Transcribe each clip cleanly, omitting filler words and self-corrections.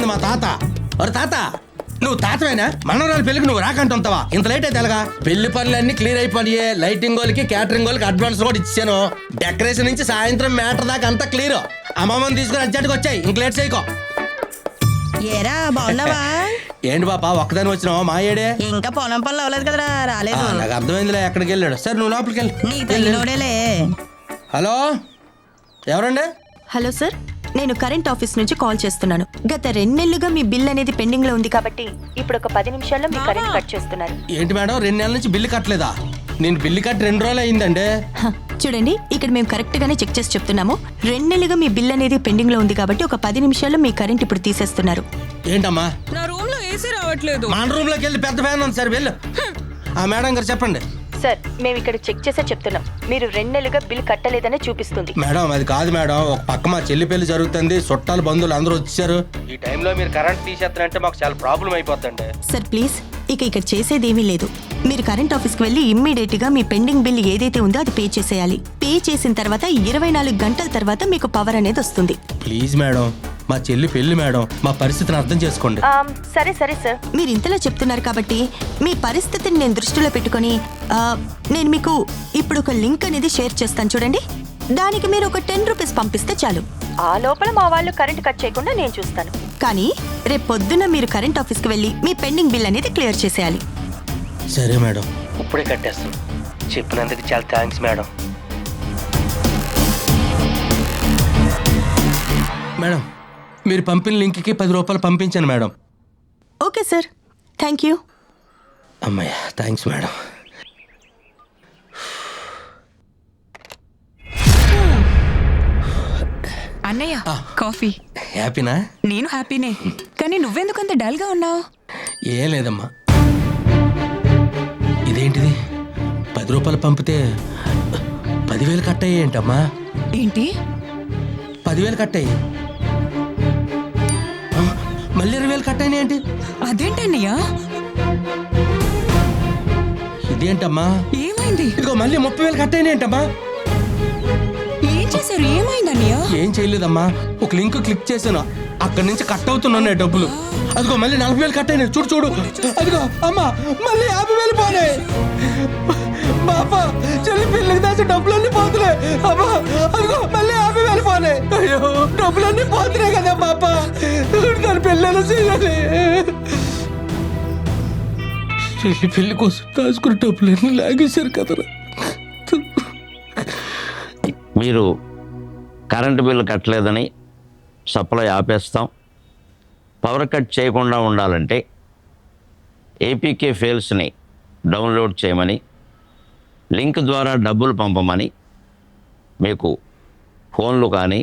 మా తాత. ఒరే తాత, నువ్వు తాతవేనా? మనవరాలు పెళ్లికి నువ్వు రాకంటుంటావా? ఇంత లేట్ అయితే ఎలాగా? పెళ్లి పనులన్నీ క్లియర్ అయిపోయి లైటింగ్ వాళ్ళకి క్యాటరింగ్ వాళ్ళకి అడ్వాన్స్ కూడా ఇచ్చాను. డెకరేషన్ నుంచి సాయంత్రం మ్యాటర్ దాకా అంతా క్లియర్. అమ్మమ్మని తీసుకుని అర్జెంట్గా వచ్చాయి, ఇంక లేట్ చేయకో. ఏరా బాగున్నావా? ఏంటి పాపా ఒక్కదాని వచ్చినావా? మా ఏడే ఇంకా పొలం పనులు అవ్వలేదు కదరా, రాలేదు. నాకు అర్థమైందిలే, ఎక్కడికి వెళ్ళాడు. సరే నువ్వు లోపలికి నీ తల్లిలోడేలే. హలో, ఎవరండి? హలో సార్, నేను కరెంట్ ఆఫీస్ నుంచి కాల్ చేస్తున్నాను. గత 2 నెలలుగా మీ బిల్ అనేది పెండింగ్ లో ఉంది కాబట్టి ఇప్పుడు ఒక 10 నిమిషాల్లో మీ కరెంట్ కట్ చేస్తున్నారు. ఏంటి మేడం, 2 నెలల నుంచి బిల్లు కట్టలేదా? నేను బిల్లు కట్టి 2 రోజులు అయిందండి. చూడండి, ఇక్కడ మేము కరెక్ట్ గానే చెక్ చేసి చెప్తున్నాము. 2 నెలలుగా మీ బిల్ అనేది పెండింగ్ లో ఉంది కాబట్టి ఒక 10 నిమిషాల్లో మీ కరెంట్ ఇప్పుడు తీసేస్తున్నారు. ఏంటమ్మా? నా రూమ్ లో ఏసీ రావట్లేదు. మన రూమ్ లోకి వెళ్ళి పెద్ద ఫ్యాన్ ఉంది సార్, వెళ్ళు. ఆ మేడం గారు చెప్పండి. సార్, మేము ఇక్కడ చెక్ చేసే చెప్తున్నాం. మీరు 2 నెలలుగా బిల్ కట్టలేదనే చూపిస్తుంది. మేడం అది కాదు మేడం, ఒక పక్క మా చెల్లి పెళ్లి జరుగుతుంది, చుట్టాలు బంధువులు అందరూ వచ్చారు. ఈ టైంలో మీరు కరెంట్ తీసేస్తారంటే మాకు చాలా ప్రాబ్లం అయిపోతుంది. సార్ ప్లీజ్, ఇక్కడ చేసేదేమీ లేదు. మీరు కరెంట్ ఆఫీస్కి వెళ్ళి ఇమ్మీడియట్ గా మీ పెండింగ్ బిల్ ఏదైతే ఉందో అది పే చేసేయాలి. పే చేసిన తర్వాత 24 గంటల తర్వాత మీకు పవర్ అనేది వస్తుంది. ప్లీజ్ మేడం, మా చెల్లి పెళ్లి మేడం, మా పరిస్థితిని అర్థం చేసుకోండి. సరే సరే సార్, మీరు ఇంతలా చెప్తున్నారు కాబట్టి మీ పరిస్థితిని నేను దృష్టిలో పెట్టుకొని నేను మీకు ఇప్పుడు ఒక లింక్ అనేది షేర్ చేస్తాను, చూడండి. దానికి మీరు ఒక 10 రూపీస్ పంపిస్తే చాలు. ఆ లోపల మా వాళ్ళు కరెంట్ కట్ చేయకుండా నేను చూస్తాను. కానీ రేపు పొద్దున్న మీరు కరెంట్ ఆఫీస్కి వెళ్ళి మీ పెండింగ్ బిల్ అనేది క్లియర్ చేసేయాలి. సరే మేడం, ఇప్పుడే కట్టేస్తాం. చెప్పినందుకు చాలా థ్యాంక్స్ మేడం. మేడం, మీరు పంపిన లింక్కి 10 రూపాయలు పంపించాను madam. Okay sir, thank you. అమ్మయ్య, థ్యాంక్స్ మేడం. అన్నయ్య, కాఫీ. హ్యాపీనా? నేను హ్యాపీనే, కానీ నువ్వెందుకంత డల్ గా ఉన్నావు? ఏం లేదమ్మా. ఇదేంటిది, 10 రూపాయలు పంపితే 10,000 కట్ అయ్యేంటమ్మా? ఏంటి 10,000 కట్ అయ్యి మళ్ళీ 20,000 కట్ అయినాయి ఏంటి? అదేంటన్నయ్య? ఇదేంటమ్మా? ఏమైంది? ఇదిగో మళ్ళీ 30,000 కట్ అయినాయి ఏంటమ్మా? ఏం చేశారు? ఏమైందన్నయ్య? ఏం చేయలేదమ్మా, ఒక లింక్ క్లిక్ చేశాను, అక్కడి నుంచి కట్ అవుతున్నాయి డబ్బులు. అదిగో మళ్ళీ 40,000 కట్ అయినాయి. చూడు చూడు, అదిగో అమ్మా మళ్ళీ 50,000 పోనాయి. బాబా, చెల్లి పిల్లకి దాచి డబ్బులన్నీ పోతున్నాయి. అమ్మా అదిగో మళ్ళీ 50,000 పోనాయి. అయ్యో, డబ్బులన్నీ పోతున్నాయి కదా బాబా, దాని పిల్లలు చేయాలి. చెల్లి పెళ్లి కోసం దాచుకున్న డబ్బులన్నీ లాగేశారు కదరా. మీరు కరెంటు బిల్లు కట్టలేదని సప్లై ఆపేస్తాం. పవర్ కట్ చేయకుండా ఉండాలంటే ఏపీకే ఫైల్స్ని డౌన్లోడ్ చేయమని, లింక్ ద్వారా డబ్బులు పంపమని మీకు ఫోన్లు కానీ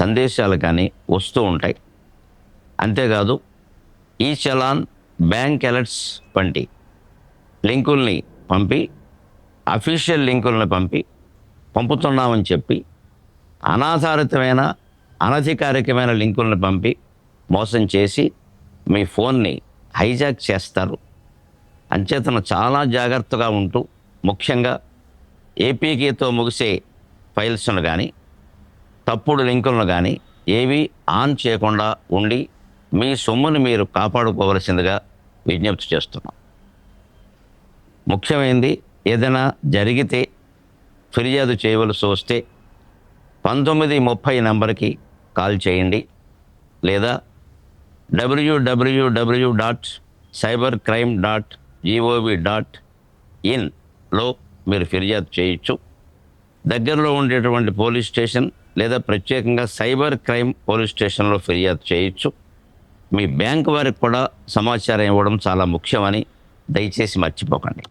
సందేశాలు కానీ వస్తూ ఉంటాయి. అంతేకాదు ఈ చలాన్, బ్యాంక్ అలర్ట్స్ వంటి లింకుల్ని పంపి, అఫీషియల్ లింకుల్ని పంపుతున్నామని చెప్పి అనాధారితమైన అనధికారికమైన లింకులను పంపి మోసం చేసి మీ ఫోన్ని హైజాక్ చేస్తారు. అంచేతన చాలా జాగ్రత్తగా ఉంటూ, ముఖ్యంగా ఏపీకేతో ముగిసే ఫైల్స్ను కానీ తప్పుడు లింకులను కానీ ఏవి ఆన్ చేయకుండా ఉండి మీ సొమ్మును మీరు కాపాడుకోవలసిందిగా విజ్ఞప్తి చేస్తున్నాం. ముఖ్యమైనది, ఏదైనా జరిగితే ఫిర్యాదు చేయవలసి వస్తే 1930 నంబర్కి కాల్ చేయండి, లేదా www.cybercrime.gov.in మీరు ఫిర్యాదు చేయొచ్చు. దగ్గరలో ఉండేటువంటి పోలీస్ స్టేషన్ లేదా ప్రత్యేకంగా సైబర్ క్రైమ్ పోలీస్ స్టేషన్లో ఫిర్యాదు చేయొచ్చు. మీ బ్యాంక్ వారికి కూడా సమాచారం ఇవ్వడం చాలా ముఖ్యమని దయచేసి మర్చిపోకండి.